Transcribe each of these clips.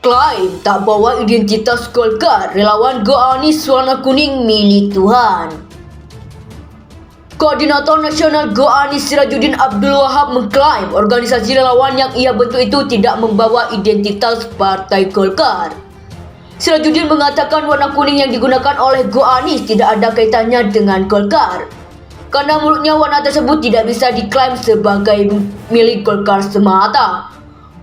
Klaim tak bawa identitas Golkar, relawan Go Anies warna kuning milik Tuhan. Koordinator Nasional Go Anies Sirajuddin Abdul Wahab mengklaim organisasi relawan yang ia bentuk itu tidak membawa identitas Partai Golkar. Sirajuddin mengatakan warna kuning yang digunakan oleh Go Anies tidak ada kaitannya dengan Golkar, karena menurutnya warna tersebut tidak bisa diklaim sebagai milik Golkar semata.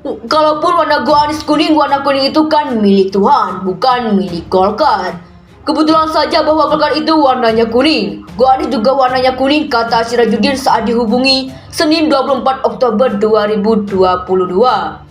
Kalaupun warna Go Anies kuning, warna kuning itu kan milik Tuhan, bukan milik Golkar. Kebetulan saja bahwa Golkar itu warnanya kuning. Go Anies juga warnanya kuning, kata Sirajuddin saat dihubungi Senin 24 Oktober 2022.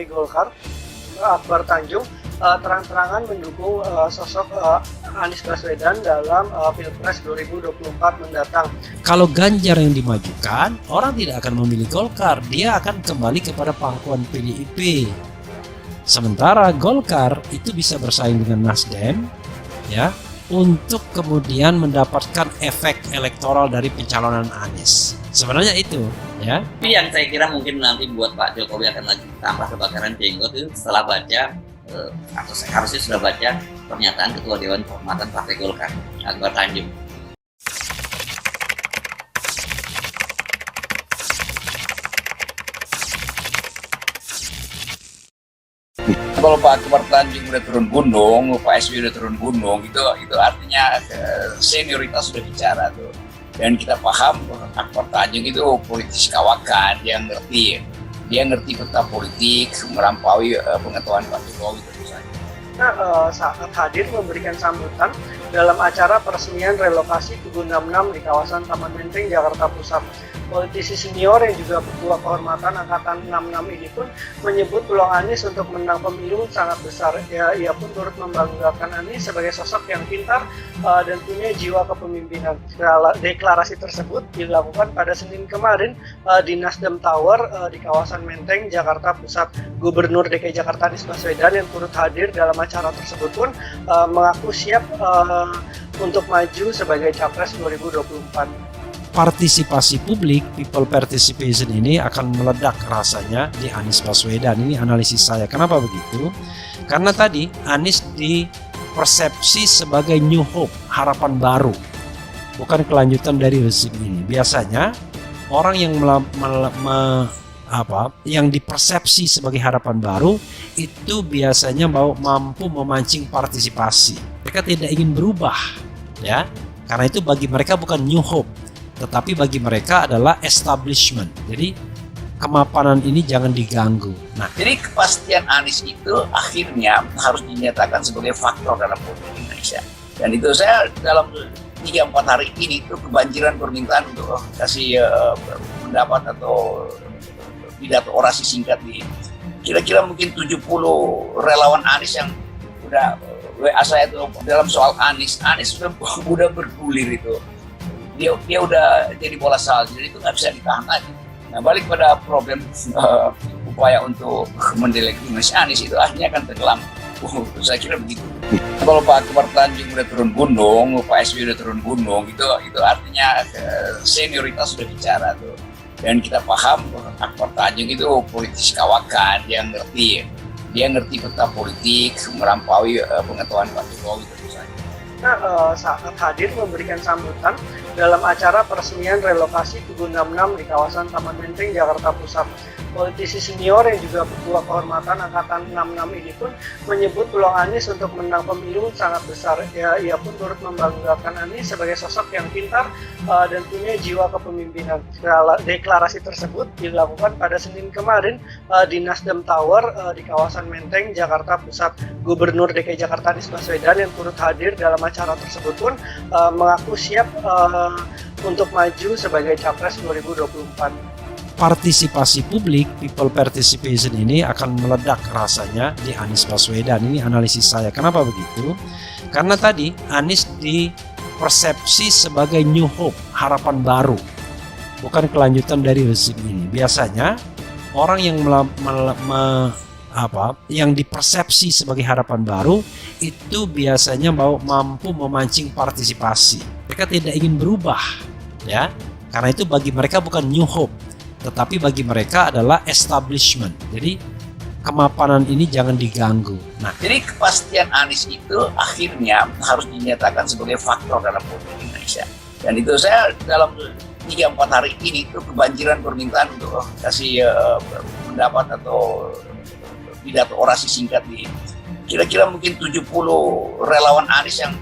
Golkar, Akbar Tanjung terang-terangan mendukung sosok Anies Baswedan dalam Pilpres 2024 mendatang. Kalau Ganjar yang dimajukan, orang tidak akan memilih Golkar, dia akan kembali kepada pangkuan PDIP. Sementara Golkar itu bisa bersaing dengan Nasdem, ya, untuk kemudian mendapatkan efek elektoral dari pencalonan Anies. Sebenarnya itu, ya. Tapi yang saya kira mungkin nanti buat Pak Jokowi akan lagi tambah kebakaran jenggot itu setelah baca atau harusnya sudah baca pernyataan Ketua Dewan Kehormatan Partai Golkar, Akbar Tanjung. Kalau Pak Akbar Tanjung udah turun gunung, Pak SBY udah turun gunung, itu artinya senioritas sudah bicara tuh. Dan kita paham Akbar Tanjung itu politisi kawakan, dia ngerti peta politik, melampaui pengetahuan Pak Jokowi tentu saja. Saat hadir memberikan sambutan dalam acara peresmian relokasi Kebun 66 di kawasan Taman Menteng, Jakarta Pusat. Politisi senior yang juga Ketua Kehormatan Angkatan 66 ini pun menyebut peluang Anies untuk menang pemilu sangat besar. Ia pun turut membanggakan Anies sebagai sosok yang pintar dan punya jiwa kepemimpinan. Deklarasi tersebut dilakukan pada Senin kemarin di Nasdem Tower di kawasan Menteng, Jakarta Pusat. Gubernur DKI Jakarta Anies Baswedan yang turut hadir dalam acara tersebut pun mengaku siap untuk maju sebagai Capres 2024. Partisipasi publik, people participation ini akan meledak rasanya di Anies Baswedan. Ini analisis saya. Kenapa begitu? Karena tadi Anies dipersepsi sebagai new hope, harapan baru, bukan kelanjutan dari rezim ini. Biasanya orang yang yang dipersepsi sebagai harapan baru itu biasanya mampu memancing partisipasi. Mereka tidak ingin berubah, ya, karena itu bagi mereka bukan new hope, tetapi bagi mereka adalah establishment. Jadi kemapanan ini jangan diganggu. Nah, jadi kepastian Anies itu akhirnya harus dinyatakan sebagai faktor dalam politik Indonesia. Dan itu saya dalam 3-4 hari ini itu kebanjiran permintaan untuk kasih pendapat atau pidato orasi singkat di kira-kira mungkin 70 relawan Anies yang udah WA saya itu dalam soal Anies sudah bergulir itu. Dia udah jadi bola salju, jadi itu nggak bisa ditahan lagi. Nah, balik pada problem upaya untuk mendelegitimasi Anies itu akhirnya akan tenggelam. Saya kira begitu. Kalau Pak Akbar Tanjung udah turun gunung, Pak SBY udah turun gunung, itu artinya senioritas sudah bicara tuh. Dan kita paham Akbar Tanjung itu politisi kawakan, dia ngerti peta politik, melampaui pengetahuan Pak Jokowi tentu saja. Saat hadir memberikan sambutan dalam acara peresmian relokasi Kebun 66 di kawasan Taman Menteng, Jakarta Pusat. Politisi senior yang juga Ketua Kehormatan Angkatan 66 ini pun menyebut peluang Anies untuk menang pemilu sangat besar. Ia pun turut membanggakan Anies sebagai sosok yang pintar dan punya jiwa kepemimpinan. Deklarasi tersebut dilakukan pada Senin kemarin di Nasdem Tower di kawasan Menteng, Jakarta Pusat. Gubernur DKI Jakarta Anies Baswedan yang turut hadir dalam acara tersebut pun mengaku siap untuk maju sebagai Capres 2024. partisipasi publik, people participation ini akan meledak rasanya di Anies Baswedan. Ini analisis saya. Kenapa begitu? Karena tadi Anies dipersepsi sebagai new hope, harapan baru, bukan kelanjutan dari rezim ini. Biasanya orang yang yang dipersepsi sebagai harapan baru itu biasanya mampu memancing partisipasi. Mereka tidak ingin berubah, ya, karena itu bagi mereka bukan new hope, tetapi bagi mereka adalah establishment. Jadi kemapanan ini jangan diganggu. Nah, jadi kepastian Anies itu akhirnya harus dinyatakan sebagai faktor dalam politik Indonesia. Dan itu saya dalam 3-4 hari ini itu kebanjiran permintaan untuk kasih pendapat atau pidato orasi singkat di kira-kira mungkin 70 relawan Anies yang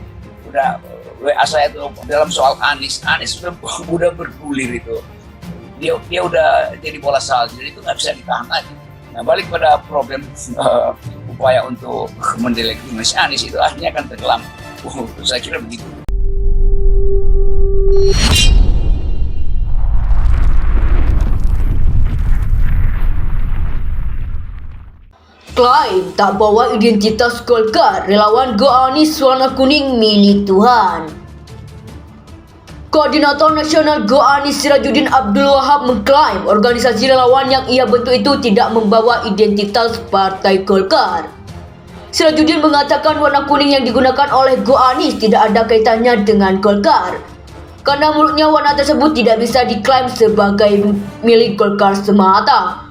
udah WA saya itu dalam soal Anies sudah bergulir itu. Dia udah jadi bola salju, jadi itu nggak bisa ditahan lagi. Nah, balik pada problem upaya untuk mendelegitimasi Anies itu akhirnya akan tenggelam. Saya kira begitu. Klaim tak bawa identitas Golkar, relawan Go Anies warna kuning milik Tuhan. Koordinator Nasional Go Anies Sirajuddin Abdul Wahab mengklaim organisasi relawan yang ia bentuk itu tidak membawa identitas Partai Golkar. Sirajuddin mengatakan warna kuning yang digunakan oleh Go Anies tidak ada kaitannya dengan Golkar, karena menurutnya warna tersebut tidak bisa diklaim sebagai milik Golkar semata.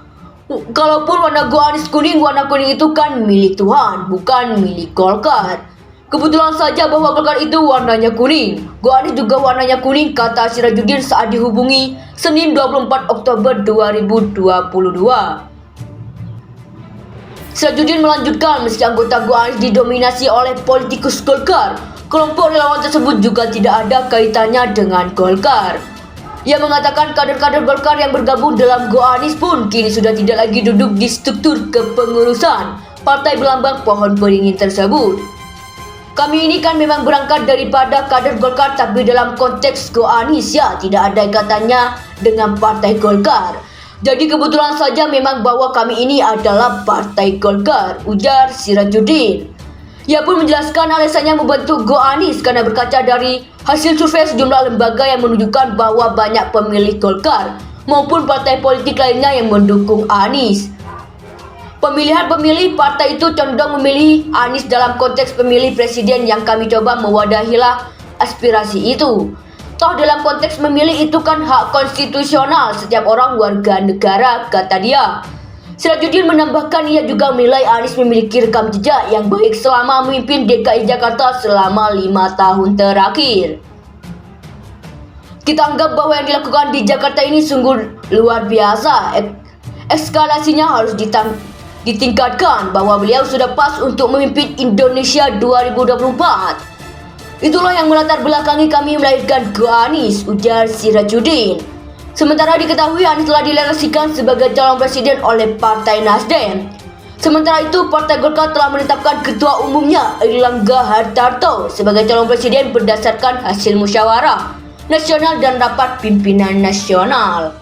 Kalaupun warna Go Anies kuning, warna kuning itu kan milik Tuhan, bukan milik Golkar. Kebetulan saja bahwa Golkar itu warnanya kuning. Go Anies juga warnanya kuning, kata Sirajuddin saat dihubungi Senin 24 Oktober 2022. Sirajuddin melanjutkan, meski anggota Go Anies didominasi oleh politikus Golkar, kelompok relawan tersebut juga tidak ada kaitannya dengan Golkar. Ia mengatakan kader-kader Golkar yang bergabung dalam Go Anies pun kini sudah tidak lagi duduk di struktur kepengurusan partai berlambang pohon beringin tersebut. Kami ini kan memang berangkat daripada kader Golkar, tapi dalam konteks Go Anies ya tidak ada kaitannya dengan partai Golkar. Jadi kebetulan saja memang bahwa kami ini adalah partai Golkar, ujar Sirajuddin. Ia pun menjelaskan alasannya membentuk Go Anies karena berkaca dari hasil survei sejumlah lembaga yang menunjukkan bahwa banyak pemilih Golkar maupun partai politik lainnya yang mendukung Anies. Pemilihan pemilih partai itu condong memilih Anies dalam konteks pemilih presiden yang kami coba mewadahilah aspirasi itu. Toh dalam konteks memilih itu kan hak konstitusional setiap orang warga negara, kata dia. Sirajuddin menambahkan ia juga menilai Anies memiliki rekam jejak yang baik selama memimpin DKI Jakarta selama 5 tahun terakhir. Kita anggap bahwa yang dilakukan di Jakarta ini sungguh luar biasa. Eskalasinya harus ditingkatkan bahwa beliau sudah pas untuk memimpin Indonesia 2024. Itulah yang melatar belakangi kami melahirkan Go Anies, ujar Sirajuddin. Sementara diketahui Anies telah dilegasikan sebagai calon presiden oleh Partai Nasdem. Sementara itu, Partai Golkar telah menetapkan ketua umumnya Airlangga Hartarto sebagai calon presiden berdasarkan hasil musyawarah nasional dan rapat pimpinan nasional.